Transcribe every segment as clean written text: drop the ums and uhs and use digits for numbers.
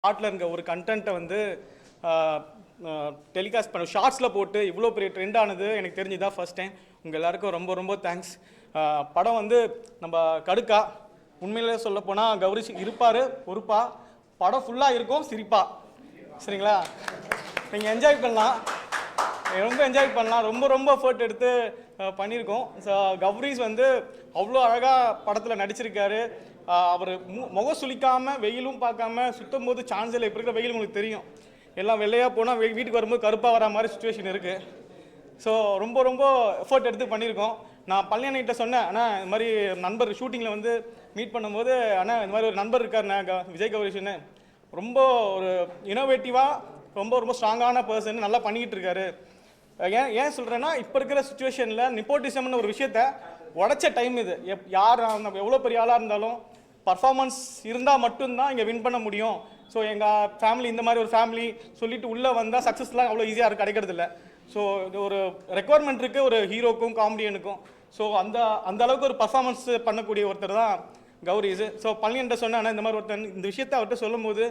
ஸ்பாட்டில் இருக்க ஒரு கண்டென்ட்டை வந்து டெலிகாஸ்ட் பண்ண ஷார்ட்ஸில் போட்டு இவ்வளோ பெரிய ட்ரெண்ட் ஆனது எனக்கு தெரிஞ்சுதான் ஃபர்ஸ்ட் டைம். உங்கள் எல்லாருக்கும் ரொம்ப ரொம்ப தேங்க்ஸ். படம் வந்து நம்ம கடுக்கா உண்மையிலே சொல்ல போனால் கௌரி இருப்பார் பொறுப்பா, படம் ஃபுல்லாக இருக்கும் சிரிப்பா. சரிங்களா? நீங்கள் என்ஜாய் பண்ணலாம், ரொம்ப என்ஜாய் பண்ணலாம். ரொம்ப ரொம்ப எஃபர்ட் எடுத்து பண்ணியிருக்கோம். ஸோ கௌரிஸ் வந்து அவ்வளோ அழகாக படத்தில் நடிச்சிருக்காரு. அவர் முகம் சுளிக்காமல் வெயிலும் பார்க்காம சுற்றும் போது சான்ஸ் இல்லை. இப்போ இருக்கிற வெயில் உங்களுக்கு தெரியும், எல்லாம் வெள்ளையாக போனால் வீட்டுக்கு வரும்போது கருப்பாக வர மாதிரி சுச்சுவேஷன் இருக்குது. ஸோ ரொம்ப ரொம்ப எஃபர்ட் எடுத்து பண்ணியிருக்கோம். நான் பழனியன்கிட்ட சொன்னேன், ஆனால் இந்த மாதிரி நண்பர் ஷூட்டிங்கில் வந்து மீட் பண்ணும்போது, ஆனால் இந்த மாதிரி ஒரு நண்பர் இருக்காருண்ணே விஜய் கௌரிஷ்னு, ரொம்ப ஒரு இனோவேட்டிவாக ரொம்ப ரொம்ப ஸ்ட்ராங்கான பர்சன், நல்லா பண்ணிக்கிட்டு இருக்காரு. ஏன் சொல்கிறேன்னா, இப்போ இருக்கிற சுச்சுவேஷனில் நிப்போட்டிசம்னு ஒரு விஷயத்த உடச்ச டைம் இது. யார் நம்ம எவ்வளோ பெரிய ஆளாக இருந்தாலும் பர்ஃபார்மன்ஸ் இருந்தால் மட்டும்தான் இங்கே வின் பண்ண முடியும். ஸோ எங்கள் ஃபேமிலி இந்த மாதிரி ஒரு ஃபேமிலி சொல்லிட்டு உள்ளே வந்தால் சக்ஸஸ்லாம் அவ்வளோ ஈஸியாக கிடைக்கிறது இல்லை. ஸோ இது ஒரு ரெக்குவயர்மெண்ட் இருக்குது ஒரு ஹீரோக்கும் காமெடியனுக்கும். ஸோ அந்த அளவுக்கு ஒரு பர்ஃபார்மன்ஸ் பண்ணக்கூடிய ஒருத்தர் தான் கௌரிஸ். ஸோ பழனியன்ட்ட சொன்னேன், இந்த மாதிரி ஒருத்தர் இந்த விஷயத்தை அவர்கிட்ட சொல்லும் போது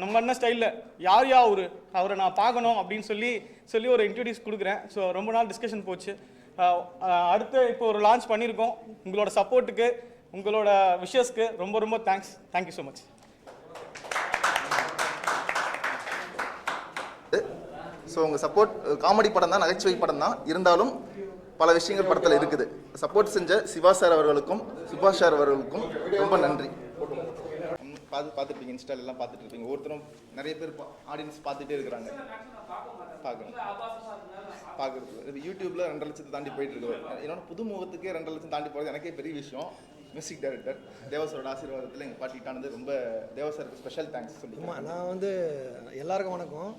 நம்ம என்ன ஸ்டைலில் யார் அவரை நான் பார்க்கணும் அப்படின்னு சொல்லி ஒரு இன்ட்ரடியூஸ் கொடுக்குறேன். ஸோ ரொம்ப நாள் டிஸ்கஷன் போச்சு. அடுத்து இப்போ ஒரு லான்ச் பண்ணியிருக்கோம். உங்களோட சப்போர்ட்டுக்கு, உங்களோட விஷஸ்க்கு ரொம்ப ரொம்ப thanks. Thank you so much. So உங்கள் சப்போர்ட் காமெடி படம் தான், நகைச்சுவை படம் தான், இருந்தாலும் பல விஷயங்கள் படத்தில் இருக்குது. சப்போர்ட் செஞ்ச சிவா சார் அவர்களுக்கும் சுபாஷ் சார் அவர்களுக்கும் ரொம்ப நன்றி. பார்த்துருப்பீங்க, இன்ஸ்டால எல்லாம் பார்த்துட்டு இருப்பீங்க. ஒவ்வொருத்தரும் நிறைய பேர் ஆடியன்ஸ் பார்த்துட்டே இருக்கிறாங்க. பார்க்குறது யூடியூப்ல 2 லட்சத்தை தாண்டி போயிட்டு இருக்கு. என்னோட புது முகத்துக்கே 2 லட்சம் தாண்டி போகிறது எனக்கே பெரிய விஷயம். மியூசிக் டைரக்டர் தேவசரோட ஆசீர்வாதத்தில் எங்கள் பாட்டிட்டானது ரொம்ப தேவசருக்கு ஸ்பெஷல் தேங்க்ஸ் சொல்லுங்கள். நான் வந்து எல்லாருக்கும் வணக்கம்.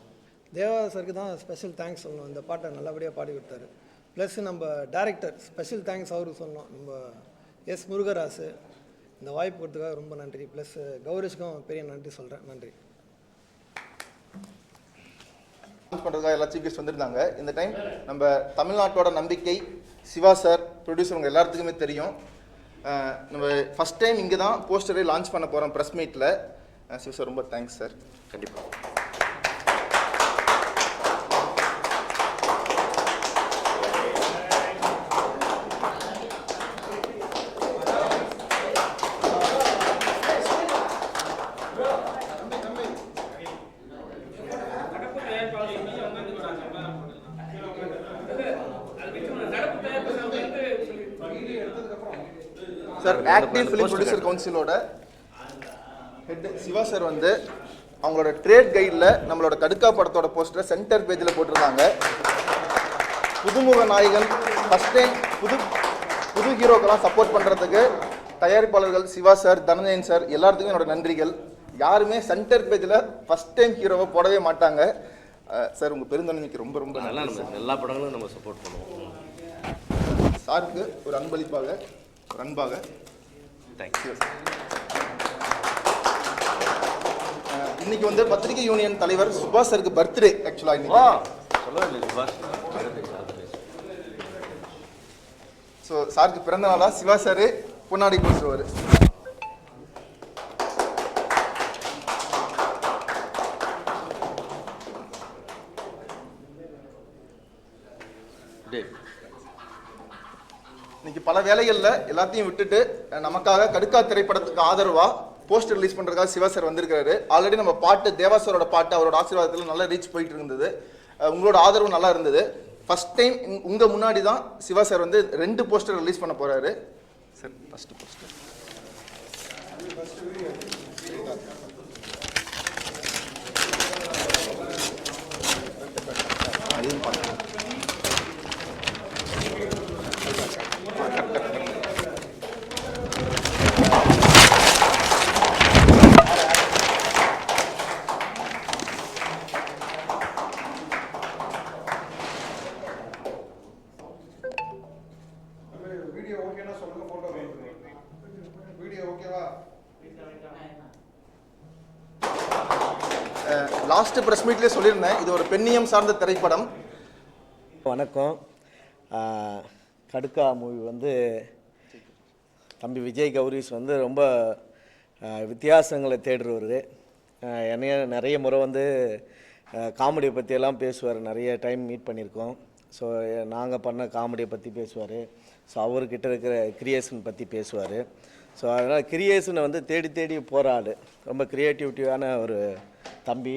தேவசருக்கு தான் ஸ்பெஷல் தேங்க்ஸ் சொல்லணும். இந்த பாட்டை நல்லபடியாக பாடி கொடுத்தாரு. ப்ளஸ் நம்ம டைரக்டர் ஸ்பெஷல் தேங்க்ஸ் அவருக்கு சொல்லணும். நம்ம எஸ் முருகராசு இந்த வாய்ப்பு கொடுத்ததுக்காக ரொம்ப நன்றி. ப்ளஸ் கௌரிஷ்க்கும் பெரிய நன்றி சொல்கிறேன். நன்றி. பண்ணுறதுக்காக எல்லா சீஃப் கெஸ்ட் வந்திருந்தாங்க. இந்த டைம் நம்ம தமிழ்நாட்டோட நம்பிக்கை சிவா சார், ப்ரொடியூசர் எல்லாத்துக்குமே தெரியும். நம்ம ஃபஸ்ட் டைம் இங்கே தான் போஸ்டரே லான்ச் பண்ண போகிறோம் ப்ரெஸ் மீட்டில். சிவா சார் ரொம்ப தேங்க்ஸ் சார். கண்டிப்பாக. சார் ஆக்டிவ் ஃபிலிம் ப்ரொடியூசர் கவுன்சிலோட ஹெட் சிவா சார் வந்து அவங்களோட ட்ரேட் கைடில் நம்மளோட கடுக்கா படத்தோட போஸ்டரை சென்டர் பேஜில் போட்டிருந்தாங்க. புதுமுக நாயகன் ஃபஸ்ட் டைம் புது ஹீரோக்கெல்லாம் சப்போர்ட் பண்ணுறதுக்கு தயாரிப்பாளர்கள் சிவா சார், தனஞ்சயன் சார் எல்லாத்துக்குமே என்னோட நன்றிகள். யாருமே சென்டர் பேஜில் ஃபஸ்ட் டைம் ஹீரோவை போடவே மாட்டாங்க. சார் உங்கள் பெருந்தன்மைக்கு ரொம்ப ரொம்ப நல்லா எல்லா படங்களும் நம்ம சப்போர்ட் பண்ணுவோம். சாருக்கு ஒரு அன்பளிப்பாக ஒரு அன்பாக தேங்க்யூ. இன்னைக்கு வந்து பத்திரிகை யூனியன் தலைவர் சுபாஷ் சாருக்கு பர்த்டே. ஆக்சுவலாக இன்னைக்கு ஸோ சாருக்கு பிறந்த நாளா சிவா சாரு பொன்னாடி கொடுத்துருவாரு. இன்னைக்கு பல வேலைகளில் எல்லாத்தையும் விட்டுட்டு நமக்காக கடுக்கா திரைப்படத்துக்கு ஆதரவாக போஸ்டர் ரிலீஸ் பண்ணுறதுக்காக சிவா சார் வந்திருக்காரு. ஆல்ரெடி நம்ம பாட்டு தேவாசரோட பாட்டு அவரோட ஆசீர்வாதத்தில் நல்லா ரீச் போயிட்டு இருந்தது. உங்களோட ஆதரவு நல்லா இருந்தது. ஃபர்ஸ்ட் டைம் உங்கள் முன்னாடி தான் சிவா சார் வந்து 2 போஸ்டர் ரிலீஸ் பண்ண போகிறாரு. சார் ஃபர்ஸ்ட் போஸ்டர் அதையும் பார்க்கலாம். வீடியோ ஓகேனா சொல்லுங்க, போட்டோ வீடியோ ஓகேவா? லாஸ்ட் பிரஸ் மீட்லேயே சொல்லியிருந்தேன், இது ஒரு பெண்ணியம் சார்ந்த திரைப்படம். வணக்கம். கடுக்கா மூவி வந்து தம்பி விஜய் கௌரிஸ் வந்து ரொம்ப வித்தியாசங்களை தேடுறவர். என்னைய நிறைய முறை வந்து காமெடியை பற்றியெல்லாம் பேசுவார். நிறைய டைம் மீட் பண்ணியிருக்கோம். ஸோ நாங்கள் பண்ண காமெடியை பற்றி பேசுவார். ஸோ அவர்கிட்ட இருக்கிற கிரியேஷன் பற்றி பேசுவார். ஸோ அதனால் கிரியேஷனை வந்து தேடி தேடி போகிற ஆள். ரொம்ப க்ரியேட்டிவிட்டியான ஒரு தம்பி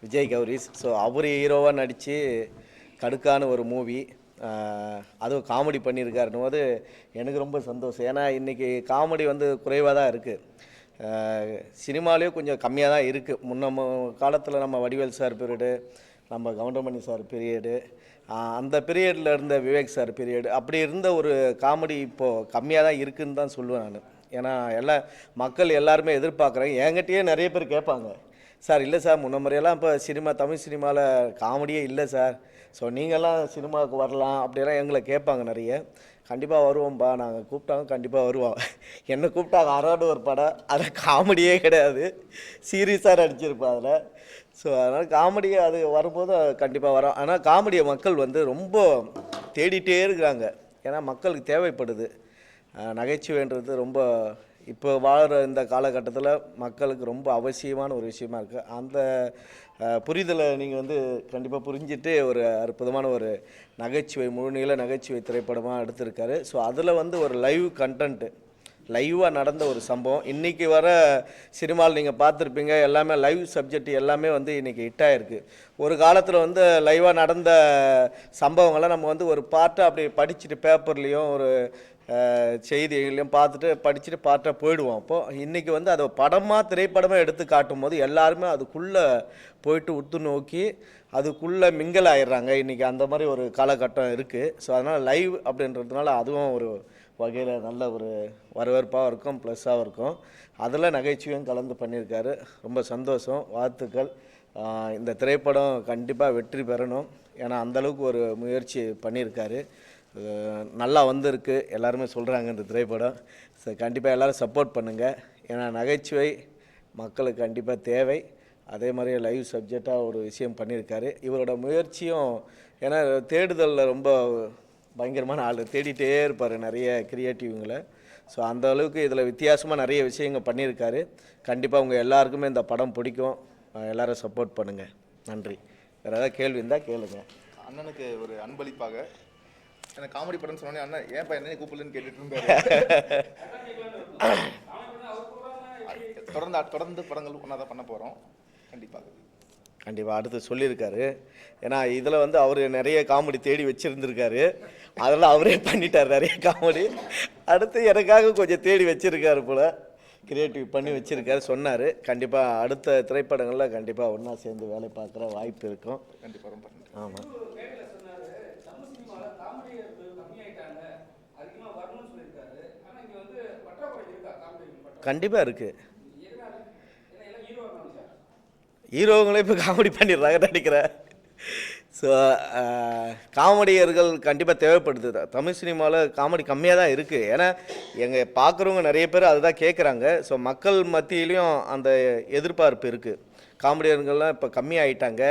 விஜய் கௌரிஸ். ஸோ அவர் ஹீரோவாக நடித்து கடுக்கான ஒரு மூவி, அதுவும் காமெடி பண்ணியிருக்காருன்னு போது எனக்கு ரொம்ப சந்தோஷம். ஏன்னா இன்றைக்கி காமெடி வந்து குறைவாக தான் இருக்குது. சினிமாலேயும் கொஞ்சம் கம்மியாக தான் இருக்குது. முன்ன காலத்தில் நம்ம வடிவேல் சார் பீரியடு, நம்ம கவுண்டமணி சார் பீரியடு, அந்த பீரியடில் இருந்த விவேக் சார் பீரியடு, அப்படி இருந்த ஒரு காமெடி இப்போது கம்மியாக தான் இருக்குதுன்னு தான் சொல்லுவேன் நான். ஏன்னா மக்கள் எல்லாருமே எதிர்பார்க்குறாங்க. என்கிட்டயே நிறைய பேர் கேட்பாங்க, சார் இல்லை சார் முன்ன முறையெல்லாம் இப்போ தமிழ் சினிமாவில் காமெடியே இல்லை சார், ஸோ நீங்கள்லாம் சினிமாவுக்கு வரலாம் அப்படியெல்லாம் எங்களை கேட்பாங்க நிறைய. கண்டிப்பாக வருவோம்ப்பா, நாங்கள் கூப்பிட்டாங்க கண்டிப்பாக வருவோம். என்னை கூப்பிட்டாங்க அராடு ஒரு படம், அதில் காமெடியே கிடையாது, சீரியஸாக நடிச்சிருப்பேன் அதில். ஸோ அதனால் காமெடி அது வரும்போது கண்டிப்பாக வரோம். ஆனால் காமெடியை மக்கள் வந்து ரொம்ப தேடிட்டே இருக்கிறாங்க. ஏன்னா மக்களுக்கு தேவைப்படுது. நகைச்சுவைன்றது ரொம்ப இப்போ வாழ்கிற இந்த காலகட்டத்தில் மக்களுக்கு ரொம்ப அவசியமான ஒரு விஷயமா இருக்குது. அந்த புரிதலை நீங்கள் வந்து கண்டிப்பாக புரிஞ்சுட்டு ஒரு அற்புதமான ஒரு நகைச்சுவை, முழுநீள நகைச்சுவை திரைப்படமாக எடுத்திருக்காரு. ஸோ அதில் வந்து ஒரு லைவ் கண்டென்ட்டு, லைவாக நடந்த ஒரு சம்பவம். இன்றைக்கி வர சினிமாவில் நீங்கள் பார்த்துருப்பீங்க, எல்லாமே லைவ் சப்ஜெக்ட் எல்லாமே வந்து இன்றைக்கி ஹிட் ஆகிருக்கு. ஒரு காலத்தில் வந்து லைவாக நடந்த சம்பவங்களை நம்ம வந்து ஒரு பார்ட்டாக அப்படி படிச்சுட்டு பேப்பர்லேயும் ஒரு செய்திகளையும் பார்த்துட்டு படிச்சுட்டு பார்ட்டாக போயிடுவோம். அப்போது இன்றைக்கி வந்து அதை படமாக திரைப்படமாக எடுத்து காட்டும் போது எல்லாருமே அதுக்குள்ளே போயிட்டு உத்து நோக்கி அதுக்குள்ளே மிங்கல் ஆயிடுறாங்க. இன்றைக்கி அந்த மாதிரி ஒரு காலகட்டம் இருக்குது. ஸோ அதனால் லைவ் அப்படின்றதுனால அதுவும் ஒரு வகையில் நல்ல ஒரு வரவேற்பாக இருக்கும், ப்ளஸ்ஸாகவும் இருக்கும். அதில் நகைச்சுவையும் கலந்து பண்ணியிருக்காரு. ரொம்ப சந்தோஷம், வாழ்த்துக்கள். இந்த திரைப்படம் கண்டிப்பாக வெற்றி பெறணும். ஏன்னா அந்தளவுக்கு ஒரு முயற்சி பண்ணியிருக்காரு. நல்லா வந்திருக்கு, எல்லாருமே சொல்கிறாங்க இந்த திரைப்படம். ஸோ கண்டிப்பாக எல்லோரும் சப்போர்ட் பண்ணுங்கள். ஏன்னா நகைச்சுவை மக்களுக்கு கண்டிப்பாக தேவை. அதே மாதிரி லைவ் சப்ஜெக்டாக ஒரு விஷயம் பண்ணியிருக்காரு. இவரோட முயற்சியும், ஏன்னா தேடுதலில் ரொம்ப பயங்கரமான ஆள், தேடிட்டே இருப்பார் நிறைய கிரியேட்டிவ்ங்களை. ஸோ அந்த அளவுக்கு இதில் வித்தியாசமாக நிறைய விஷயங்கள் பண்ணியிருக்காரு. கண்டிப்பாக உங்கள் எல்லாருக்குமே இந்த படம் பிடிக்கும். எல்லோரும் சப்போர்ட் பண்ணுங்கள். நன்றி. வேறு ஏதாவது கேள்வி இருந்தால் கேளுங்க. அண்ணனுக்கு ஒரு அன்பளிப்பாக, எனக்கு காமெடி படம்னு சொன்னோன்னே அண்ணன் ஏன்ப்பா என்ன கூப்பிடலன்னு கேட்டுட்டு இருந்தாரு. தொடர்ந்து படங்கள் ஒன்றா தான் பண்ண போகிறோம். கண்டிப்பாக அடுத்து சொல்லியிருக்காரு. ஏன்னா இதில் வந்து அவர் நிறைய காமெடி தேடி வச்சுருந்துருக்காரு. அதெல்லாம் அவரே பண்ணிட்டார் நிறைய காமெடி. அடுத்து எனக்காக கொஞ்சம் தேடி வச்சுருக்காரு போல், கிரியேட்டிவ் பண்ணி வச்சுருக்காரு சொன்னார். கண்டிப்பாக அடுத்த திரைப்படங்களில் கண்டிப்பாக ஒன்றா சேர்ந்து வேலை பார்க்குற வாய்ப்பு இருக்கும். கண்டிப்பாக ரொம்ப நன்றி. ஆமாம், கண்டிப்பாக இருக்குது. ஹீரோங்களே இப்போ காமெடி பண்ணிடுறாங்க நினைக்கிறேன். ஸோ காமெடியர்கள் கண்டிப்பாக தேவைப்படுது. தமிழ் சினிமாவில் காமெடி கம்மியாக தான் இருக்குது. ஏன்னா எங்கள் பார்க்குறவங்க நிறைய பேர் அதுதான் கேட்குறாங்க. ஸோ மக்கள் மத்தியிலையும் அந்த எதிர்பார்ப்பு இருக்குது. காமெடியர்கள்லாம் இப்போ கம்மியாகிட்டாங்க,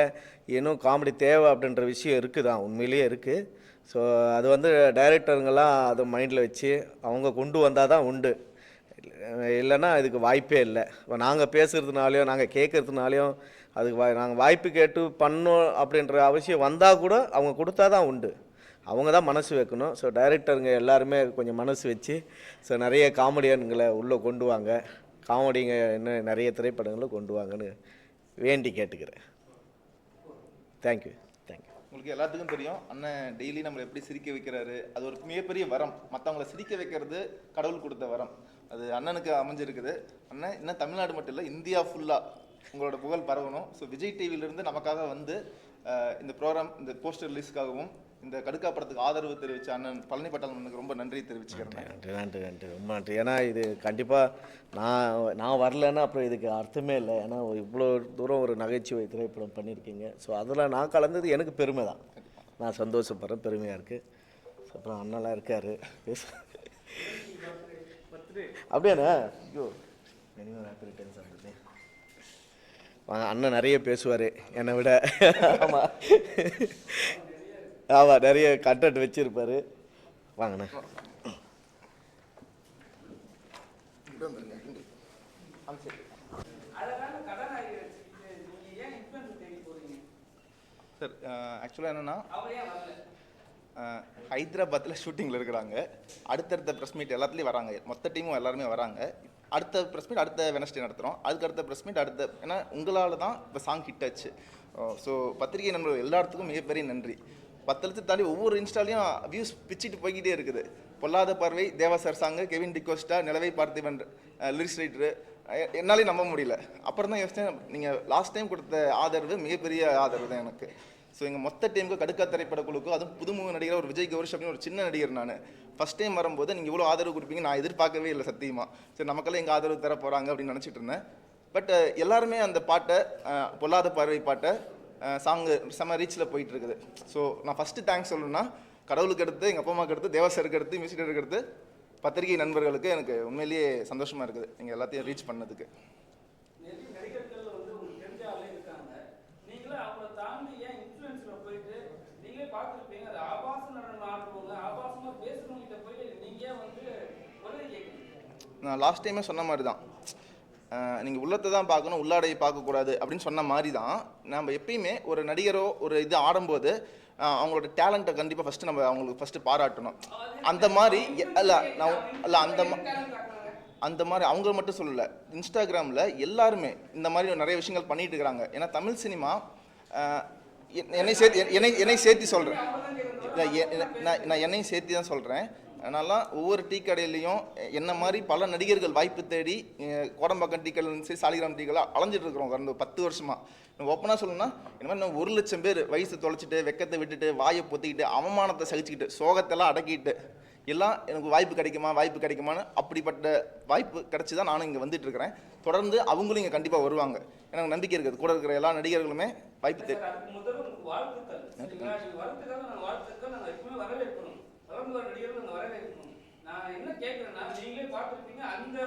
இன்னும் காமெடி தேவை அப்படின்ற விஷயம் இருக்குது தான், உண்மையிலேயே இருக்குது. ஸோ அது வந்து டைரக்டருங்கெல்லாம் அதை மைண்டில் வச்சு அவங்க கொண்டு வந்தால் தான் உண்டு, இல்லைன்னா இதுக்கு வாய்ப்பே இல்லை. இப்போ நாங்கள் பேசுகிறதுனாலையும் நாங்கள் கேட்குறதுனாலையும் அதுக்கு நாங்கள் வாய்ப்பு கேட்டு பண்ணோம் அப்படின்ற அவசியம் வந்தால் கூட அவங்க கொடுத்தா தான் உண்டு. அவங்க தான் மனசு வைக்கணும். ஸோ டைரக்டருங்க எல்லாருமே கொஞ்சம் மனசு வச்சு ஸோ நிறைய காமெடியன்களை உள்ளே கொண்டு வாங்க, காமெடிங்க இன்னும் நிறைய திரைப்படங்களை கொண்டு வாங்கன்னு வேண்டி கேட்டுக்கிறேன். தேங்க்யூ. உங்களுக்கு எல்லாத்துக்கும் தெரியும், அண்ணன் டெய்லி நம்மளை எப்படி சிரிக்க வைக்கிறாரு. அது ஒரு மிகப்பெரிய வரம். மற்றவங்கள சிரிக்க வைக்கிறது கடவுள் கொடுத்த வரம். அது அண்ணனுக்கு அமைஞ்சிருக்குது. அண்ணன் இன்னும் தமிழ்நாடு மட்டும் இல்லை, இந்தியா ஃபுல்லாக உங்களோட புகழ் பரவணும். ஸோ விஜய் டிவியிலேருந்து நமக்காக வந்து இந்த ப்ரோக்ராம், இந்த போஸ்டர் ரிலீஸ்க்காகவும் இந்த கடுக்கா படத்துக்கு ஆதரவு தெரிவித்த அண்ணன் பழனி பட்டாளனுக்கு ரொம்ப நன்றி தெரிவிச்சுக்கிறேன். நன்றி ரொம்ப நன்றி. ஏன்னா இது கண்டிப்பாக நான் வரலன்னா அப்புறம் இதுக்கு அர்த்தமே இல்லை. ஏன்னா இவ்வளோ தூரம் ஒரு நகைச்சுவை திரைப்படம் பண்ணியிருக்கீங்க. ஸோ அதில் நான் கலந்தது எனக்கு பெருமை தான். நான் சந்தோஷப்படுறேன், பெருமையாக இருக்குது. ஸோ அப்புறம் அண்ணெல்லாம் இருக்கார் பேச அப்படியாண்ணா. ஐயோ அண்ணன் நிறைய பேசுவார் என்னை விட. ஆமாம் ஆமாம், நிறைய கண்டென்ட் வச்சுருப்பார். வாங்கண்ணா. அழகான சார் ஆக்சுவலாக என்னென்னா ஹைதராபாத்தில் ஷூட்டிங்கில் இருக்கிறாங்க. அடுத்தடுத்த ப்ரெஸ் மீட் எல்லாத்துலேயும் வராங்க, மொத்த டீமும் எல்லாருமே வராங்க. அடுத்த ப்ரெஸ் மீட் அடுத்த வெனஸ்டே நடத்துகிறோம். அதுக்கு அடுத்த ப்ரெஸ் மீட் அடுத்த, ஏன்னா உங்களால் தான் இப்போ சாங் ஹிட் ஆச்சு. ஸோ பத்திரிகை நண்பர்கள் எல்லாத்துக்கும் மிகப்பெரிய நன்றி. 10 லட்சத்தை தாண்டி ஒவ்வொரு இன்ஸ்டாலையும் வியூஸ் பிச்சுட்டு போய்கிட்டே இருக்குது. பொல்லாத பார்வை, தேவா சார் சாங்கு, கெவின் டிகோஸ்டா, நிலவை பார்த்திபன் லிரிக்ஸ் ரைட்டரு, என்னாலே நம்ப முடியல. அப்புறம் தான் யோசிச்சேன், நீங்கள் லாஸ்ட் டைம் கொடுத்த ஆதரவு மிகப்பெரிய ஆதரவு தான் எனக்கு. ஸோ எங்கள் மொத்த டீமுக்கு, கடுக்கா திரைப்பட குழுக்கும், அதுவும் புதுமுக நடிகர் ஒரு விஜய் கௌரிஷ் அப்படின்னு ஒரு சின்ன நடிகர் நான், ஃபஸ்ட் டைம் வரும்போது நீங்கள் இவ்வளோ ஆதரவு கொடுப்பீங்க நான் எதிர்பார்க்கவே இல்லை சத்தியமாக. சரி நமக்கெல்லாம் எங்கள் ஆதரவு தர போகிறாங்க அப்படின்னு நினச்சிட்டு இருந்தேன். பட் எல்லாருமே அந்த பாட்டை, பொல்லாத பார்வை பாட்டை சாங்கு செம்ம ரீச்சில் போயிட்டு இருக்குது. ஸோ நான் ஃபஸ்ட்டு தேங்க்ஸ் சொல்லணும்னா கடவுளுக்கு அடுத்து, எங்கள் அப்பா அம்மாவுக்கு அடுத்து, தேவசருக்கு அடுத்து, மியூசிக் டேரக்டருக்கு அடுத்து பத்திரிகை நண்பர்களுக்கு எனக்கு உண்மையிலேயே சந்தோஷமாக இருக்குது நீங்கள் எல்லாத்தையும் ரீச் பண்ணதுக்கு. நான் லாஸ்ட் டைமே சொன்ன மாதிரி தான், நீங்கள் உள்ளத்தை தான் பார்க்கணும், உள்ளாடையை பார்க்கக்கூடாது அப்படின்னு சொன்ன மாதிரி தான். நம்ம எப்பயுமே ஒரு நடிகரோ ஒரு இது ஆடும்போது அவங்களோட டேலண்ட்டை கண்டிப்பாக ஃபஸ்ட்டு நம்ம அவங்களுக்கு ஃபஸ்ட்டு பாராட்டணும். அந்த மாதிரி அந்த மாதிரி அவங்க மட்டும் சொல்லலை, இன்ஸ்டாகிராமில் எல்லாருமே இந்த மாதிரி நிறைய விஷயங்கள் பண்ணிட்டு இருக்கிறாங்க. ஏன்னா தமிழ் சினிமா, என்னை சேர்த்தி சொல்கிறேன், நான் என்னையும் சேர்த்தி தான் சொல்கிறேன். அதனால ஒவ்வொரு டீ கடையிலையும் என்ன மாதிரி பல நடிகர்கள் வாய்ப்பு தேடி கோடம்பாக்கம் டீ கடையிலும் சரி, சாலிகிராம் டீ கடை அலைஞ்சிட்டு இருக்கிறோம் கடந்த 10 வருஷமாக. ஓப்பனாக சொல்லணும்னா இந்த மாதிரி நம்ம 1 லட்சம் பேர் வயசு தொலைச்சிட்டு, வெக்கத்தை விட்டுட்டு, வாயை பொத்திக்கிட்டு, அவமானத்தை சகிச்சுக்கிட்டு, சோகத்தெல்லாம் அடக்கிட்டு எல்லாம் எனக்கு வாய்ப்பு கிடைக்குமான்னு அப்படிப்பட்ட வாய்ப்பு கிடச்சி தான் நானும் இங்கே வந்துட்டு இருக்கிறேன். தொடர்ந்து அவங்களும் இங்கே கண்டிப்பாக வருவாங்க, எனக்கு நம்பிக்கை இருக்குது. கூட இருக்கிற எல்லா நடிகர்களுமே வாய்ப்பு தேடி நான் என்ன கேட்குறேன்னா, நீங்களே பார்த்துருப்பீங்க, அந்த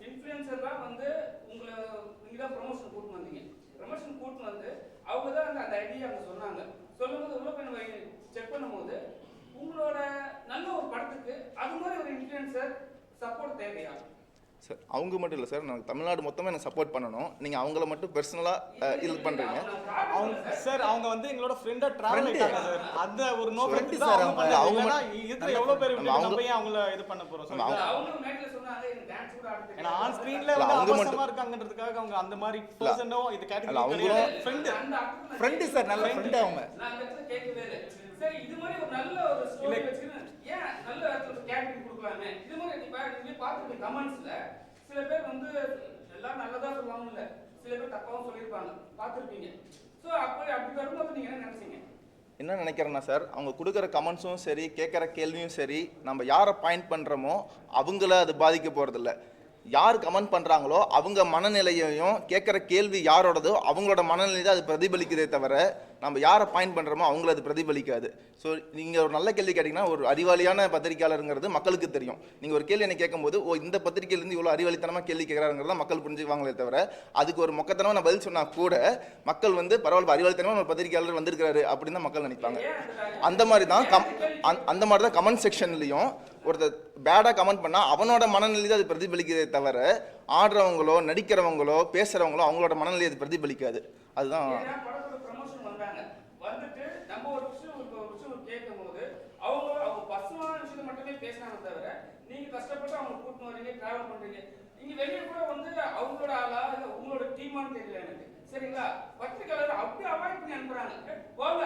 இன்ஃப்ளூயன்சர்லாம் வந்து உங்களை நீங்கள் தான் ப்ரொமோஷன் கூட்டின்னு வந்தீங்க. ப்ரொமோஷன் கூட்டின்னு வந்து அவங்க தான் அந்த ஐடியா அவங்க சொன்னாங்க. சொல்லும்போது உள்ள போய் நம்ம செக் பண்ணும்போது உங்களோட நல்ல ஒரு படத்துக்கு அது மாதிரி ஒரு இன்ஃப்ளூயன்சர் சப்போர்ட் தேவையா? சார் அவங்க மட்டும் இல்லை சார், நாங்கள் தமிழ்நாடு மொத்தமாக எனக்கு சப்போர்ட் பண்ணணும். நீங்கள் அவங்கள மட்டும் பர்சனலாக இது பண்ணுறீங்க. சார் அவங்க வந்து எங்களோட ஃப்ரெண்டாக ட்ராவல் ஆகிட்டாங்க சார். அந்த ஒரு நோ ஃப்ரெண்ட் சார். அவங்க இருக்கிற எவ்வளோ பேர் நம்ம ஏன் அவங்கள இது பண்ண போகிறோம் சார்? ஏன்னா ஆன் ஸ்க்ரீனில் வந்து அவசரமாக இருக்காங்கன்றதுக்காக அவங்க அந்த மாதிரி பர்சனோ இது கேட்டகரி ஃப்ரெண்டு சார், நல்ல ஃப்ரெண்டு அவங்க. சரி, இது மாதிரி ஒரு நல்ல ஒரு ஸ்டோரி வச்சுக்கிட்டு ஏன் நல்ல ஒரு கேரக்டர் கொடுக்கலாமே? இது மாதிரி நீங்க பார்த்துட்டு கமெண்ட்ஸ்ல சில பேர் வந்து எல்லாம் நல்லதா சொல்லுவாங்க, இல்ல சில பேர் தப்பாவும் சொல்லியிருப்பாங்க, பார்த்துருப்பீங்க. ஸோ அப்படி வரும்போது நீங்க என்ன நினைச்சீங்க? என்ன நினைக்கிறேன்னா சார், அவங்க கொடுக்குற கமெண்ட்ஸும் சரி, கேட்குற கேள்வியும் சரி, நம்ம யாரை பாயிண்ட் பண்ணுறோமோ அவங்கள அது பாதிக்க போகிறதில்ல. யார் கமெண்ட் பண்ணுறாங்களோ அவங்க மனநிலையையும், கேட்குற கேள்வி யாரோடதோ அவங்களோட மனநிலை தான் அது பிரதிபலிக்குதே தவிர, நம்ம யாரை பாயிண்ட் பண்ணுறோமோ அவங்கள அது பிரதிபலிக்காது. ஸோ நீங்கள் ஒரு நல்ல கேள்வி கேட்டிங்கன்னா, ஒரு அறிவாளியான பத்திரிகையாளருங்கிறது மக்களுக்கு தெரியும். நீங்கள் ஒரு கேள்வி என்ன கேட்கும்போது, ஓ இந்த பத்திரிகையிலேருந்து இவ்வளோ அறிவாளித்தனமாக கேள்வி கேட்குறாங்கிறத மக்கள் புரிஞ்சுக்குவாங்களே தவிர, அதுக்கு ஒரு மொக்கத்தனமாக நான் பதில் சொன்னால் கூட மக்கள் வந்து பரவாயில்ல, அறிவாளித்தனமாக ஒரு பத்திரிகையாளர் வந்திருக்கிறாரு அப்படின்னு தான் மக்கள் நினைப்பாங்க. அந்த மாதிரி தான் கமெண்ட் செக்ஷன்லையும் ஒருத்தர் பேடாக கமெண்ட் பண்ணால் அவனோட மனநிலை தான் அது பிரதிபலிக்கிறதே தவிர, ஆடுறவங்களோ நடிக்கிறவங்களோ பேசுகிறவங்களோ அவங்களோட மனநிலை அது பிரதிபலிக்காது. அதுதான் பேசினாங்க தவிர, நீங்க கஷ்டப்பட்டு அவங்க கூட்டிட்டு வரீங்க, டிராவல் பண்றீங்க. நீங்க வெளியே கூட வந்து அவங்களோட ஆளா இல்ல உங்களோட டீமான்னு தெரியல எனக்கு. சரிங்களா? பத்திரிகையாளர் அப்படியே அவாய்ட் பண்ணி அனுப்புறாங்க. போங்க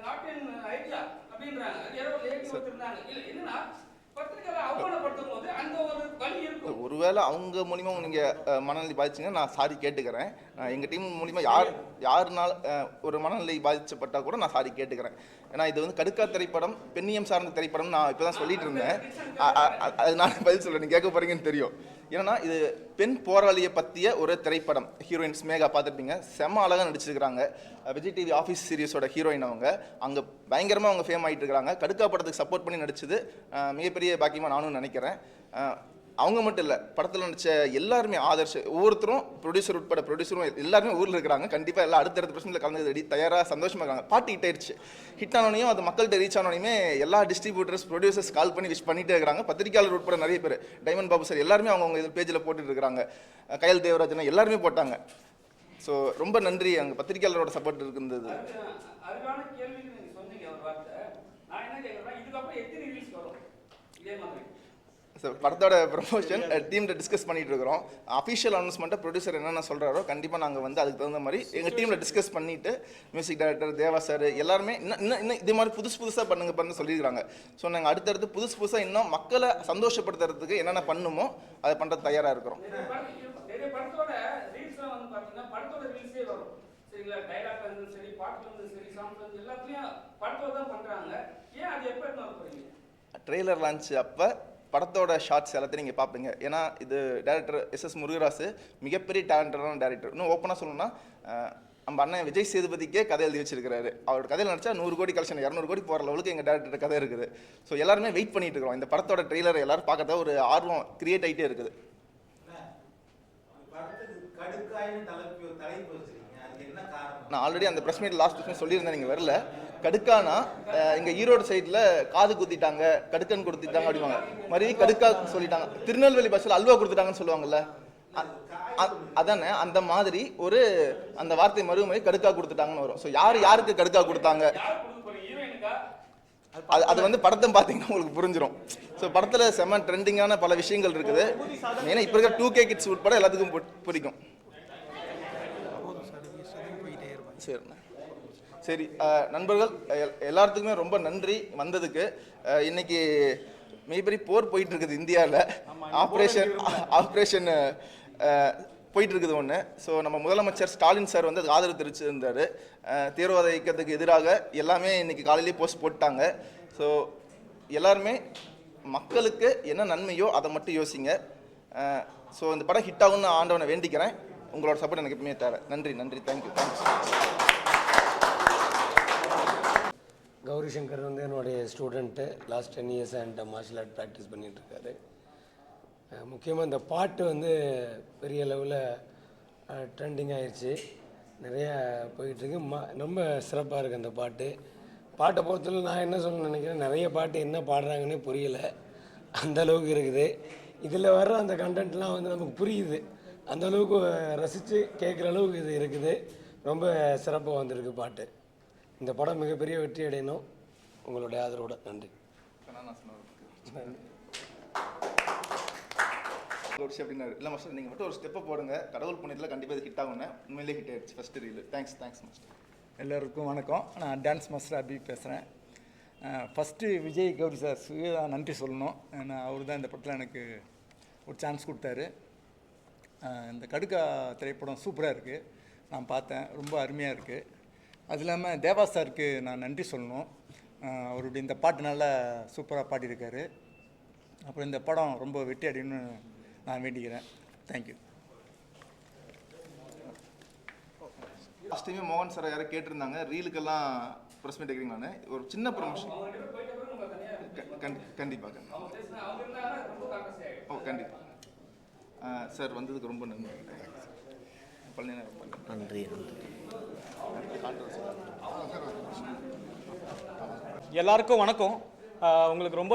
நாட் இன் ஐடியா அப்படின்றாங்க. யாரோ லேடி வச்சிருந்தாங்க. இல்ல என்னன்னா பத்திரிகையாளர் அவமானப்படுத்தும் போது அந்த ஒரு வலி இருக்கும். ஒருவேளை அவங்க மூலிமா நீங்கள் மனநிலை பாதிச்சிங்கன்னா நான் சாரி கேட்டுக்கிறேன். எங்கள் டீம் மூலிமா யாருனால ஒரு மனநிலை பாதிக்கப்பட்டால் கூட நான் சாரி கேட்டுக்கிறேன். ஏன்னா இது வந்து கடுக்கா திரைப்படம், பெண்ணியம் சார்ந்த திரைப்படம். நான் இப்போ தான் சொல்லிட்டு இருந்தேன், அது நான் பதில் சொல்கிறேன், நீங்கள் கேட்க போகிறீங்கன்னு தெரியும். ஏன்னா இது பெண் போராளியை பற்றிய ஒரு திரைப்படம். ஹீரோயின் ஸ்மேகா பார்த்துருப்பீங்க, செம்ம அழகாக நடிச்சிருக்கிறாங்க. விஜய் டிவி ஆஃபீஸ் சீரிஸோட ஹீரோயின் அவங்க. அங்கே பயங்கரமாக அவங்க ஃபேம் ஆகிட்டு இருக்கிறாங்க. கடுக்கா படத்துக்கு சப்போர்ட் பண்ணி நடிச்சது மிகப்பெரிய பாக்கியமாக நானும் நினைக்கிறேன். அவங்க மட்டும் இல்லை, படத்தில் நடித்த எல்லாருமே ஆதர்ஷ், ஒவ்வொருத்தரும் ப்ரொடியூசர் உட்பட ப்ரொடியூசரும் எல்லாருமே ஊரில் இருக்கிறாங்க. கண்டிப்பாக எல்லாம் அடுத்தடுத்த பிரச்சனையில் கலந்து தயாராக சந்தோஷமாக இருக்காங்க. பாட்டு ஹிட் ஆயிடுச்சு. ஹிட் ஆனோனையும் அது மக்கள்கிட்ட ரீச் ஆனோனையுமே எல்லா டிஸ்ட்ரிபியூட்டர்ஸ் ப்ரொடியூசர்ஸ் கால் பண்ணி விஷ் பண்ணிகிட்டே இருக்கிறாங்க. பத்திரிகையாளர் உட்பட நிறைய பேர், டைமண்ட் பாபு சார் எல்லாருமே அவங்க இது பேஜில் போட்டுட்டு இருக்கிறாங்க. கயல் தேவராஜன் எல்லாருமே போட்டாங்க. ஸோ ரொம்ப நன்றி அங்கே பத்திரிகையாளரோட சப்போர்ட் இருந்தது. அதுக்கான கேள்விக்கு நீங்க சொன்னீங்க ஒரு வார்த்தை. நான் என்ன கேட்குறேன்னா இதுக்கப்புறம் எத்தனை ரிலீஸ் வரும் இதே மாதிரி? ஸோ படத்தோட ப்ரொமோஷன் டீமில் டிஸ்கஸ் பண்ணிட்டு இருக்கிறோம். அஃபிஷியல் அனௌன்ஸ்மெண்ட்டை ப்ரொடியூசர் என்னென்ன சொல்கிறாரோ கண்டிப்பாக நாங்கள் வந்து அதுக்கு தகுந்த மாதிரி எங்கள் டீமில் டிஸ்கஸ் பண்ணிவிட்டு மியூசிக் டைரக்டர் தேவா சார் எல்லாருமே இன்னும் இதே மாதிரி புதுசாக பண்ணுங்க சொல்லியிருக்காங்க. ஸோ நாங்கள் அடுத்தடுத்து புதுசாக இன்னும் மக்களை சந்தோஷப்படுத்துறதுக்கு என்னென்ன பண்ணுமோ அதை பண்ணுறது தயாராக இருக்கிறோம். நிறைய படத்தோட ரீல்ஸ்லாம் வந்து பார்த்தீங்கன்னா படத்தோட ரீல்ஸே வரும். சரிங்களா? டைலாக்ல இருந்து சரி, பாட்டுல இருந்து சரி, சாங்ஸ்ல இருந்து எல்லாத்தையும் படத்தோட தான் பண்ணுறாங்க. ஏன் அது எப்போ எடுத்து வர போறீங்க? ட்ரெய்லர் லான்ச் அப்போ படத்தோட ஷார்ட்ஸ் எல்லாத்தையும் நீங்கள் பார்ப்பீங்க. ஏன்னா இது டேரக்டர் எஸ் முருகராசு மிகப்பெரிய டேலண்டடான டேரக்டர். இன்னும் ஓப்பனாக சொல்லணும்னா நம்ம அண்ணன் விஜய் சேதுபதிக்கே கதை எழுதி வச்சிருக்காரு. அவரோட கதையில் நடிச்சா 100 கோடி கலெக்ஷன் 200 கோடி போகிற லெவலுக்கு எங்கள் டேரக்டர் கதை இருக்குது. ஸோ எல்லாருமே வெயிட் பண்ணிட்டு இருக்கிறோம். இந்த படத்தோட ட்ரெய்லர் எல்லாரும் பார்க்கறத ஒரு ஆர்வம் கிரியேட் ஆகிட்டே இருக்குது. நான் ஆல்ரெடி அந்த ப்ரெஸ் மீட் லாஸ்ட் ப்ரெஸ் சொல்லியிருந்தேன், நீங்கள் வரல. கடுக்கானா இங்கே ஈரோடு சைடில் காது குத்திட்டாங்க, கடுக்கன் கொடுத்துட்டாங்க அப்படிவாங்க. மறுபடியும் கடுக்கா சொல்லிட்டாங்க. திருநெல்வேலி பஸ்ஸில் அல்வா கொடுத்துட்டாங்கன்னு சொல்லுவாங்கல்ல, அதானே அந்த மாதிரி ஒரு அந்த வார்த்தை மறுபடியும் கடுக்கா கொடுத்துட்டாங்கன்னு வரும். ஸோ யாருக்கு கடுக்கா கொடுத்தாங்க அது வந்து படத்தை பார்த்தீங்கன்னா உங்களுக்கு புரிஞ்சிடும். ஸோ படத்தில் செம்ம ட்ரெண்டிங்கான பல விஷயங்கள் இருக்குது. மெயினாக இப்போ இருக்கிற 2K கிட்ஸ் உட்பட எல்லாத்துக்கும் பிடிக்கும். சரிண்ணா, சரி நண்பர்கள் எல்லாத்துக்குமே ரொம்ப நன்றி வந்ததுக்கு. இன்னைக்கு மிகப்பெரிய போர் போயிட்டு இருக்குது இந்தியாவில். ஆப்ரேஷன் போயிட்டு இருக்குது ஒன்று. ஸோ நம்ம முதலமைச்சர் ஸ்டாலின் சார் வந்து அதுக்கு ஆதரவு தெரிவிச்சிருந்தார். தீவிரவாத இயக்கத்துக்கு எதிராக எல்லாமே இன்னைக்கு காலையிலேயே போஸ்ட் போட்டாங்க. ஸோ எல்லாருமே மக்களுக்கு என்ன நன்மையோ அதை மட்டும் யோசிங்க. ஸோ இந்த படம் ஹிட் ஆகும்னு ஆண்டவனை வேண்டிக்கிறேன். உங்களோட சப்போர்ட் எனக்கு எப்பவுமே தேவை. நன்றி, தேங்க்யூ. கௌரி சங்கர் வந்து என்னுடைய ஸ்டூடெண்ட்டு. லாஸ்ட் 10 இயர்ஸ் என்கிட்ட மார்ஷல் ஆர்ட் ப்ராக்டிஸ் பண்ணிகிட்ருக்காரு. முக்கியமாக இந்த பாட்டு வந்து பெரிய லெவலில் ட்ரெண்டிங் ஆயிடுச்சு, நிறைய போயிட்டுருக்கு. ரொம்ப சிறப்பாக இருக்குது அந்த பாட்டை பொறுத்தவரை நான் என்ன சொல்ல நினைக்கிறேன், நிறைய பாட்டு என்ன பாடுறாங்கன்னே புரியலை, அந்த அளவுக்கு இருக்குது. இதில் வர்ற அந்த கண்டென்ட்லாம் வந்து நமக்கு புரியுது, அந்த அளவுக்கு ரசித்து கேட்குற அளவுக்கு இது இருக்குது. ரொம்ப சிறப்பாக வந்திருக்கு பாட்டு. இந்த படம் மிகப்பெரிய வெற்றி அடையணும். உங்களுடைய ஆதரவோட நன்றி. அப்படின்னாரு. இல்லை மாஸ்டர், நீங்கள் மட்டும் ஒரு ஸ்டெப்பை போடுங்க, கடவுள் புண்ணியத்தில் கண்டிப்பாக இது ஹிட் ஆகும்னு. உண்மையிலே ஹிட் ஆயிடுச்சு ஃபஸ்ட் ரீல். Thanks master. எல்லோருக்கும் வணக்கம். நான் டான்ஸ் மாஸ்டர் அபி பேசுகிறேன். ஃபஸ்ட்டு விஜய் கௌரி சார் நன்றி சொல்லணும். ஏன்னா அவர் தான் இந்த படத்தில் எனக்கு ஒரு சான்ஸ் கொடுத்தாரு. இந்த கடுக்கா திரைப்படம் சூப்பராக இருக்குது, நான் பார்த்தேன், ரொம்ப அருமையாக இருக்குது. அது இல்லாமல் தேவா சாருக்கு நான் நன்றி சொல்லணும். அவருடைய இந்த பாட்டு நல்லா சூப்பராக பாடியிருக்காரு. அப்புறம் இந்த படம் ரொம்ப வெற்றி அடையணும்னு நான் வேண்டிக்கிறேன். தேங்க்யூ. லாஸ்ட் டைமே மோகன் சார் யாரும் கேட்டிருந்தாங்க, ரீலுக்கெல்லாம் ப்ரெஸ் மீட் வைக்கிறீங்களான்னு. ஒரு சின்ன ப்ரொமோஷன் கண்டிப்பாக. ஓ கண்டிப்பாக சார், வந்ததுக்கு ரொம்ப நன்றி. நன்றி. எல்லாருக்கும் வணக்கம். உங்களுக்கு ரொம்ப